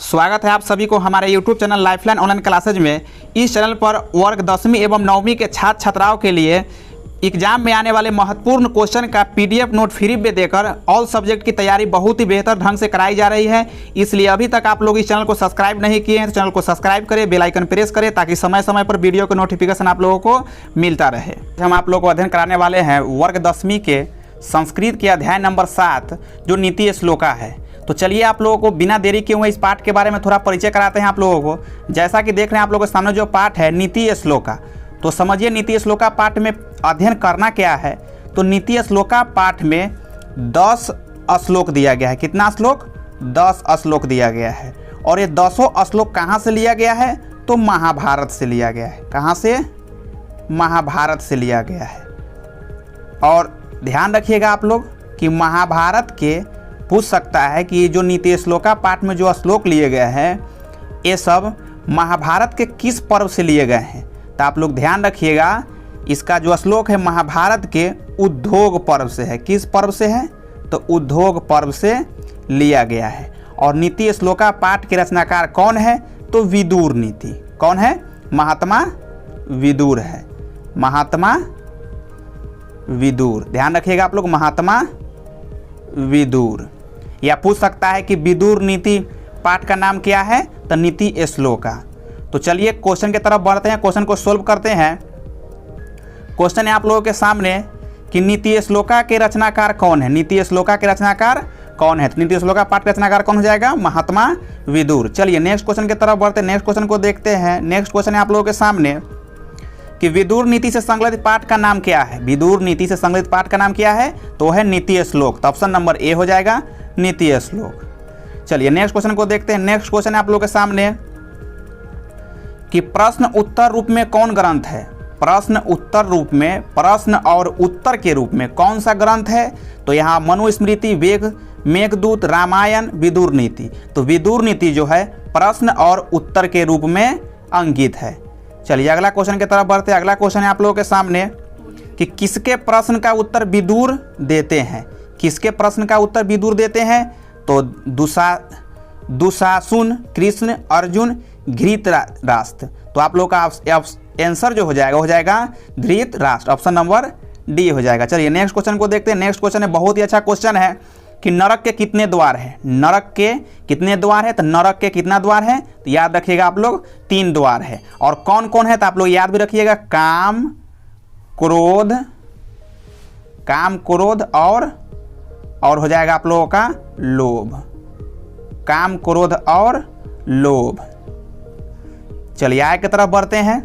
स्वागत है आप सभी को हमारे YouTube channel lifeline online classes में। इस चैनल पर वर्ग 10वीं एवं 9वीं के छात्र छात्राओं के लिए एग्जाम में आने वाले महत्वपूर्ण क्वेश्चन का PDF नोट फ्री में देकर ऑल सब्जेक्ट की तैयारी बहुत ही बेहतर ढंग से कराई जा रही है। इसलिए अभी तक आप लोग इस चैनल को सब्सक्राइब नहीं किए हैं तो चैनल को सब्सक्राइब करें, बेल आइकन प्रेस करें ताकि समय समय पर वीडियो का नोटिफिकेशन आप लोगों को मिलता रहे। हम आप लोगों को अध्ययन कराने वाले हैं वर्ग 10वीं के संस्कृत के अध्याय नंबर 7 जो नीति श्लोका है। तो चलिए आप लोगों को बिना देरी किए हुए इस पाठ के बारे में थोड़ा परिचय कराते हैं आप लोगों को। जैसा कि देख रहे हैं आप लोगों के सामने जो पाठ है नीति श्लोका, तो समझिए नीति श्लोका पाठ में अध्ययन करना क्या है। तो नीति श्लोका पाठ में 10 श्लोक दिया गया है। कितना श्लोक? 10 श्लोक दिया गया है। और ये 10 श्लोक कहाँ से लिया गया है? तो महाभारत से लिया गया है। कहाँ से? महाभारत से लिया गया है। और ध्यान रखिएगा आप लोग कि महाभारत के पूछ सकता है कि जो नीति श्लोका पाठ में जो श्लोक लिए गए हैं ये सब महाभारत के किस पर्व से लिए गए हैं। तो आप लोग ध्यान रखिएगा, इसका जो श्लोक है महाभारत के उद्योग पर्व से है। किस पर्व से है? तो उद्योग पर्व से लिया गया है। और नीति श्लोका पाठ के रचनाकार कौन है? तो विदुर नीति। कौन है? महात्मा विदुर है। महात्मा विदुर, ध्यान रखिएगा आप लोग, महात्मा विदुर। या पूछ सकता है कि विदुर नीति पाठ का नाम क्या है? तो नीति श्लोका। तो चलिए क्वेश्चन की तरफ बढ़ते हैं, क्वेश्चन को सोल्व करते हैं। क्वेश्चन है आप लोगों के सामने कि नीति श्लोका के रचनाकार कौन है? नीति श्लोका के रचनाकार कौन है? तो नीति श्लोका पाठ का रचनाकार कौन हो जाएगा? महात्मा विदुर। चलिए नेक्स्ट क्वेश्चन की तरफ बढ़ते हैं, नेक्स्ट क्वेश्चन को देखते हैं। नेक्स्ट क्वेश्चन है आप लोगों के सामने कि विदुर नीति से संकलित पाठ का नाम क्या है? विदुर नीति से संकलित पाठ का नाम क्या है? तो है नीति श्लोक। तो ऑप्शन नंबर ए हो जाएगा, नीति श्लोक। चलिए नेक्स्ट क्वेश्चन को देखते हैं। नेक्स्ट क्वेश्चन है आप लोगों के सामने कि प्रश्न उत्तर रूप में कौन ग्रंथ है? प्रश्न उत्तर रूप में, प्रश्न और उत्तर के रूप में कौन सा ग्रंथ है? तो यहाँ मनुस्मृति, वेद, मेघदूत, रामायण, विदुर नीति। तो विदुर नीति जो है प्रश्न और उत्तर के रूप में अंकित है। चलिए अगला क्वेश्चन की तरफ बढ़ते हैं। अगला क्वेश्चन है आप लोगों के सामने कि किसके प्रश्न का उत्तर विदुर देते हैं? किसके प्रश्न का उत्तर विदुर देते हैं? तो दुशासन, कृष्ण, अर्जुन, धृतराष्ट्र। तो आप लोग का आंसर जो हो जाएगा धृतराष्ट्र। ऑप्शन नंबर डी हो जाएगा। चलिए नेक्स्ट क्वेश्चन को देखते हैं। नेक्स्ट क्वेश्चन है बहुत ही अच्छा क्वेश्चन है कि नरक के कितने द्वार हैं? नरक के कितने द्वार है? तो नरक के कितना द्वार है? तो याद रखिएगा आप लोग 3 द्वार है। और कौन कौन है? तो आप लोग याद भी रखिएगा, काम, क्रोध और हो जाएगा आप लोगों का लोभ। काम, क्रोध और लोभ। चलिए आगे की तरफ बढ़ते हैं।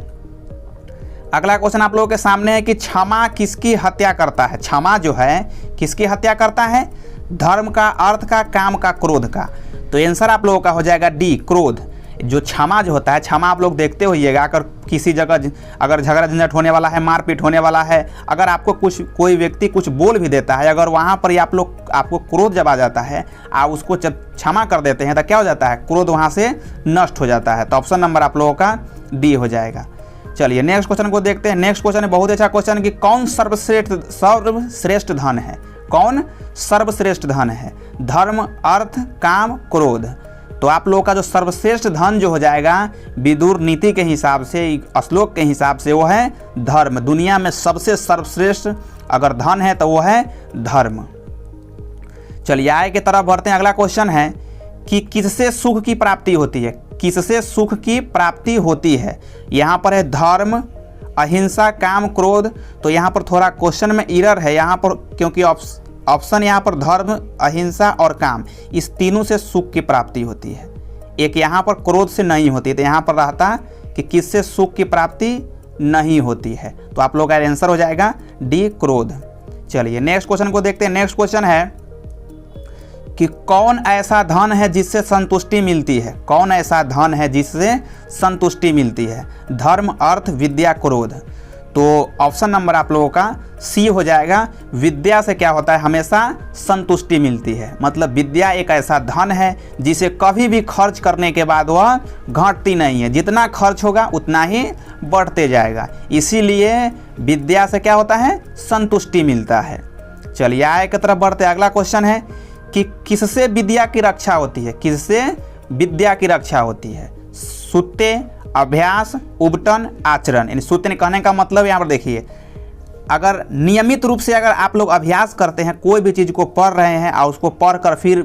अगला क्वेश्चन आप लोगों के सामने है कि क्षमा किसकी हत्या करता है? क्षमा जो है किसकी हत्या करता है? धर्म का, अर्थ का, काम का, क्रोध का। तो आंसर आप लोगों का हो जाएगा डी, क्रोध। जो क्षमा जो होता है, क्षमा आप लोग देखते होइएगा, अगर किसी जगह अगर झगड़ा झंझट होने वाला है, मारपीट होने वाला है, अगर आपको कोई व्यक्ति कुछ बोल भी देता है, अगर वहाँ पर आपको क्रोध जब आ जाता है, आप उसको जब क्षमा कर देते हैं तो क्या हो जाता है? क्रोध वहाँ से नष्ट हो जाता है। तो ऑप्शन नंबर आप लोगों का डी हो जाएगा। चलिए नेक्स्ट क्वेश्चन को देखते हैं। नेक्स्ट क्वेश्चन है बहुत अच्छा क्वेश्चन कि कौन सर्वश्रेष्ठ धन है? कौन सर्वश्रेष्ठ धन है? धर्म, अर्थ, काम, क्रोध। तो आप लोगों का जो सर्वश्रेष्ठ धन जो हो जाएगा विदुर नीति के हिसाब से, श्लोक के हिसाब से, वो है धर्म। दुनिया में सबसे सर्वश्रेष्ठ अगर धन है तो वो है धर्म। चलिए आगे की तरफ बढ़ते हैं। अगला क्वेश्चन है कि किससे सुख की प्राप्ति होती है? किससे सुख की प्राप्ति होती है? यहाँ पर है धर्म, अहिंसा, काम, क्रोध। तो यहाँ पर थोड़ा क्वेश्चन में एरर है यहाँ पर, क्योंकि ऑप्शन यहाँ पर धर्म, अहिंसा और काम, इस तीनों से सुख की प्राप्ति होती है। एक यहाँ पर क्रोध से नहीं होती। तो यहाँ पर रहता कि किससे सुख की प्राप्ति नहीं होती है। तो आप लोग का आंसर हो जाएगा डी, क्रोध। चलिए नेक्स्ट क्वेश्चन को देखते हैं। नेक्स्ट क्वेश्चन है कि कौन ऐसा धन है जिससे संतुष्टि मिलती है? कौन ऐसा धन है जिससे संतुष्टि मिलती है? धर्म, अर्थ, विद्या, क्रोध। तो ऑप्शन नंबर आप लोगों का सी हो जाएगा। विद्या से क्या होता है? हमेशा संतुष्टि मिलती है। मतलब विद्या एक ऐसा धन है जिसे कभी भी खर्च करने के बाद वह घटती नहीं है। जितना खर्च होगा उतना ही बढ़ते जाएगा। इसीलिए विद्या से क्या होता है? संतुष्टि मिलता है। चलिए आगे की तरफ बढ़ते। अगला क्वेश्चन है कि किससे विद्या की रक्षा होती है? किससे विद्या की रक्षा होती है। सुत्ते, अभ्यास, उबटन, आचरण। यानी सुत्ते कहने का मतलब यहाँ पर देखिए, अगर नियमित रूप से अगर आप लोग अभ्यास करते हैं, कोई भी चीज़ को पढ़ रहे हैं और उसको पढ़कर फिर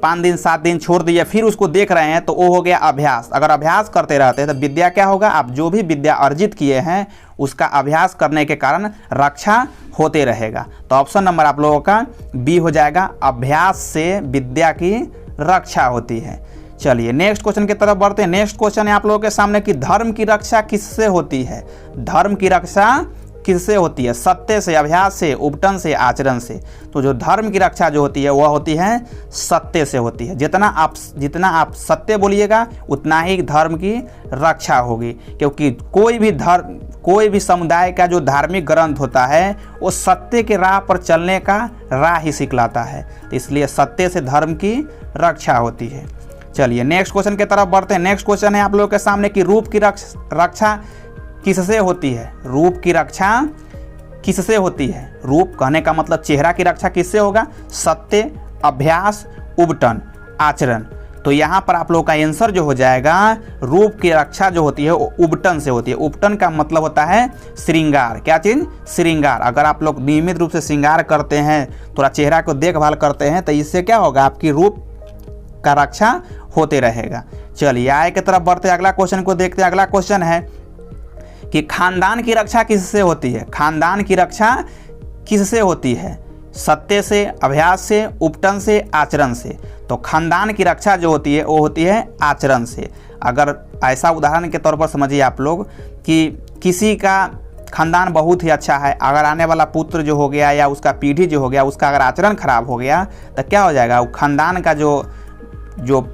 5 दिन 7 दिन छोड़ दिए, फिर उसको देख रहे हैं, तो वो हो गया अभ्यास। अगर अभ्यास करते रहते हैं तो विद्या क्या होगा, आप जो भी विद्या अर्जित किए हैं उसका अभ्यास करने के कारण रक्षा होते रहेगा। तो ऑप्शन नंबर आप लोगों का बी हो जाएगा, अभ्यास से विद्या की रक्षा होती है। चलिए नेक्स्ट क्वेश्चन की तरफ बढ़ते हैं। नेक्स्ट क्वेश्चन है आप लोगों के सामने कि धर्म की रक्षा किससे होती है। धर्म की रक्षा किससे होती है, सत्य से, अभ्यास से, उपटन से, आचरण से। तो जो धर्म की रक्षा जो होती है वह होती है सत्य से होती है। जितना आप सत्य बोलिएगा उतना ही धर्म की रक्षा होगी, क्योंकि कोई भी समुदाय का जो धार्मिक ग्रंथ होता है वो सत्य के राह पर चलने का राह ही सिखलाता है। तो इसलिए सत्य से धर्म की रक्षा होती है। चलिए नेक्स्ट क्वेश्चन की तरफ बढ़ते हैं। नेक्स्ट क्वेश्चन है आप लोगों के सामने कि रूप की रक्षा किससे होती है। रूप की रक्षा किससे होती है। रूप कहने का मतलब चेहरा की रक्षा किससे होगा, सत्य, अभ्यास, उबटन, आचरण। तो यहाँ पर आप लोगों का आंसर जो हो जाएगा, रूप की रक्षा जो होती है वो उबटन से होती है। उबटन का मतलब होता है श्रृंगार। क्या चीज़, श्रृंगार। अगर आप लोग नियमित रूप से श्रृंगार करते हैं, थोड़ा चेहरा को देखभाल करते हैं, तो इससे क्या होगा, आपकी रूप का रक्षा होते रहेगा। चलिए आगे की तरफ बढ़ते, अगला क्वेश्चन को देखते हैं। अगला क्वेश्चन है कि खानदान की रक्षा किससे होती है। खानदान की रक्षा किससे होती है, सत्य से, अभ्यास से, उपटन से, आचरण से। तो खानदान की रक्षा जो होती है वो होती है आचरण से। अगर ऐसा उदाहरण के तौर पर समझिए आप लोग कि किसी का खानदान बहुत ही अच्छा है, अगर आने वाला पुत्र जो हो गया या उसका पीढ़ी जो हो गया, उसका अगर आचरण खराब हो गया तो क्या हो जाएगा, वो खानदान का जो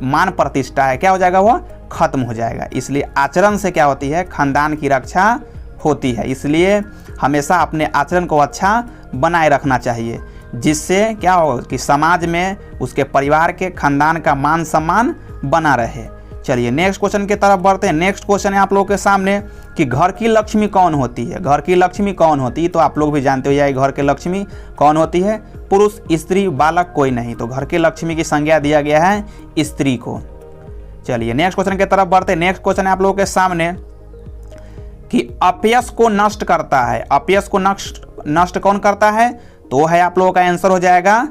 मान प्रतिष्ठा है क्या हो जाएगा, वो खत्म हो जाएगा। इसलिए आचरण से क्या होती है, खानदान की रक्षा होती है। इसलिए हमेशा अपने आचरण को अच्छा बनाए रखना चाहिए, जिससे क्या हो कि समाज में उसके परिवार के, खानदान का मान सम्मान बना रहे। चलिए नेक्स्ट क्वेश्चन की तरफ बढ़ते हैं। नेक्स्ट क्वेश्चन है आप लोगों के सामने कि घर की लक्ष्मी कौन होती है। घर की लक्ष्मी कौन होती है, तो आप लोग भी जानते हो जाए घर की लक्ष्मी कौन होती है, पुरुष, स्त्री, बालक कोई नहीं। तो घर की लक्ष्मी की संज्ञा दिया गया है स्त्री को। चलिए नेक्स्ट क्वेश्चन की तरफ बढ़ते हैं। नेक्स्ट क्वेश्चन है आप लोगों के सामने कि अपयश को नष्ट करता है। अपयश को नष्ट कौन करता है, तो है आप लोगों का आंसर हो जाएगा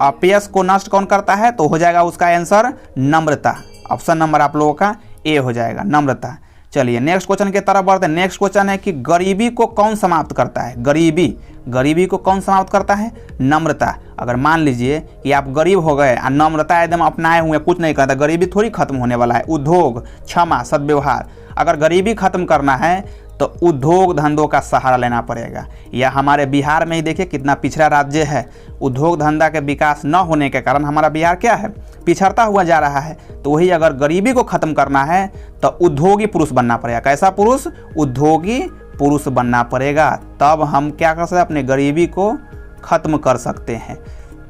अपयश को नष्ट कौन करता है, तो हो जाएगा उसका आंसर नम्रता। ऑप्शन नंबर आप लोगों का ए हो जाएगा, नम्रता। चलिए नेक्स्ट क्वेश्चन की तरफ बढ़ते हैं। नेक्स्ट क्वेश्चन है कि गरीबी को कौन समाप्त करता है। गरीबी को कौन समाप्त करता है, नम्रता। अगर मान लीजिए कि आप गरीब हो गए और नम्रता एकदम अपनाए हुए कुछ नहीं करता, गरीबी थोड़ी खत्म होने वाला है। उद्योग, क्षमा, सद्व्यवहार। अगर गरीबी खत्म करना है तो उद्योग धंधों का सहारा लेना पड़ेगा। या हमारे बिहार में ही देखिए कितना पिछड़ा राज्य है। उद्योग धंधा के विकास न होने के कारण हमारा बिहार क्या है, पिछड़ता हुआ जा रहा है। तो वही अगर गरीबी को खत्म करना है तो उद्योगी पुरुष बनना पड़ेगा। कैसा पुरुष, उद्योगी पुरुष बनना पड़ेगा, तब हम क्या कर सकते हैं, अपने गरीबी को खत्म कर सकते हैं।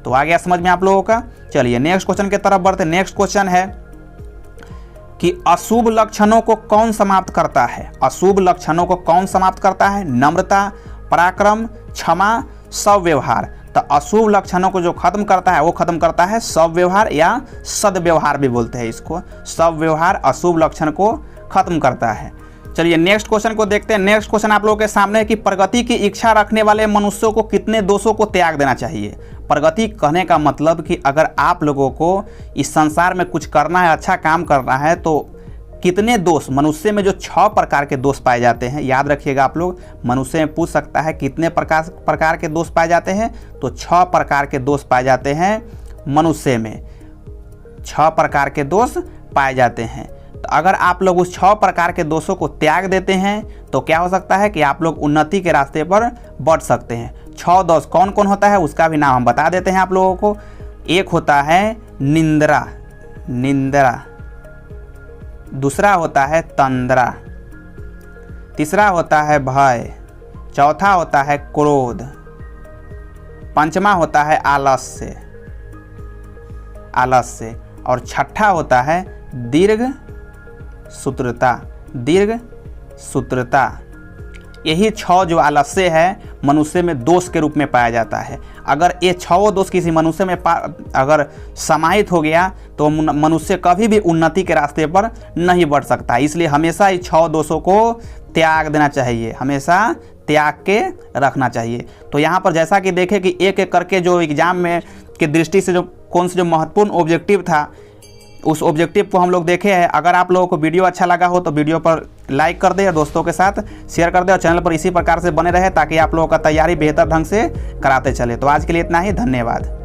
तो आ गया समझ में आप लोगों का। चलिए नेक्स्ट क्वेश्चन की तरफ बढ़ते। नेक्स्ट क्वेश्चन है कि अशुभ लक्षणों को कौन समाप्त करता है। अशुभ लक्षणों को कौन समाप्त करता है, नम्रता, पराक्रम, क्षमा, सव्यवहार। तो अशुभ लक्षणों को जो खत्म करता है वो खत्म करता है सव्यवहार, या सद्व्यवहार भी बोलते हैं इसको। सव्यवहार अशुभ लक्षण को खत्म करता है। चलिए नेक्स्ट क्वेश्चन को देखते हैं। नेक्स्ट क्वेश्चन आप लोगों के सामने है कि प्रगति की इच्छा रखने वाले मनुष्यों को कितने दोषों को त्याग देना चाहिए। प्रगति कहने का मतलब कि अगर आप लोगों को इस संसार में कुछ करना है, अच्छा काम करना है, तो कितने दोष, मनुष्य में जो 6 प्रकार के दोष पाए जाते हैं, याद रखिएगा आप लोग। मनुष्य में पूछ सकता है कितने प्रकार के दोष पाए जाते हैं, तो 6 प्रकार के दोष पाए जाते हैं मनुष्य में। 6 प्रकार के दोष पाए जाते हैं। तो अगर आप लोग उस 6 प्रकार के दोषों को त्याग देते हैं तो क्या हो सकता है कि आप लोग उन्नति के रास्ते पर बढ़ सकते हैं। 6 दोष कौन कौन होता है उसका भी नाम हम बता देते हैं आप लोगों को। एक होता है निंद्रा, दूसरा होता है तंद्रा, तीसरा होता है भय, चौथा होता है क्रोध, पंचमा होता है आलस्य, और छठा होता है दीर्घ सूत्रता। यही 6 जो आलस्य है, मनुष्य में दोष के रूप में पाया जाता है। अगर ये 6 दोष किसी मनुष्य में अगर समाहित हो गया तो मनुष्य कभी भी उन्नति के रास्ते पर नहीं बढ़ सकता। इसलिए हमेशा इस 6 दोषों को त्याग देना चाहिए, हमेशा त्याग के रखना चाहिए। तो यहाँ पर जैसा कि देखें कि एक एक करके जो एग्जाम में की दृष्टि से जो कौन सा जो महत्वपूर्ण ऑब्जेक्टिव था, उस ऑब्जेक्टिव को हम लोग देखे हैं। अगर आप लोगों को वीडियो अच्छा लगा हो तो वीडियो पर लाइक कर दे और दोस्तों के साथ शेयर कर दे और चैनल पर इसी प्रकार से बने रहे ताकि आप लोगों का तैयारी बेहतर ढंग से कराते चले। तो आज के लिए इतना ही, धन्यवाद।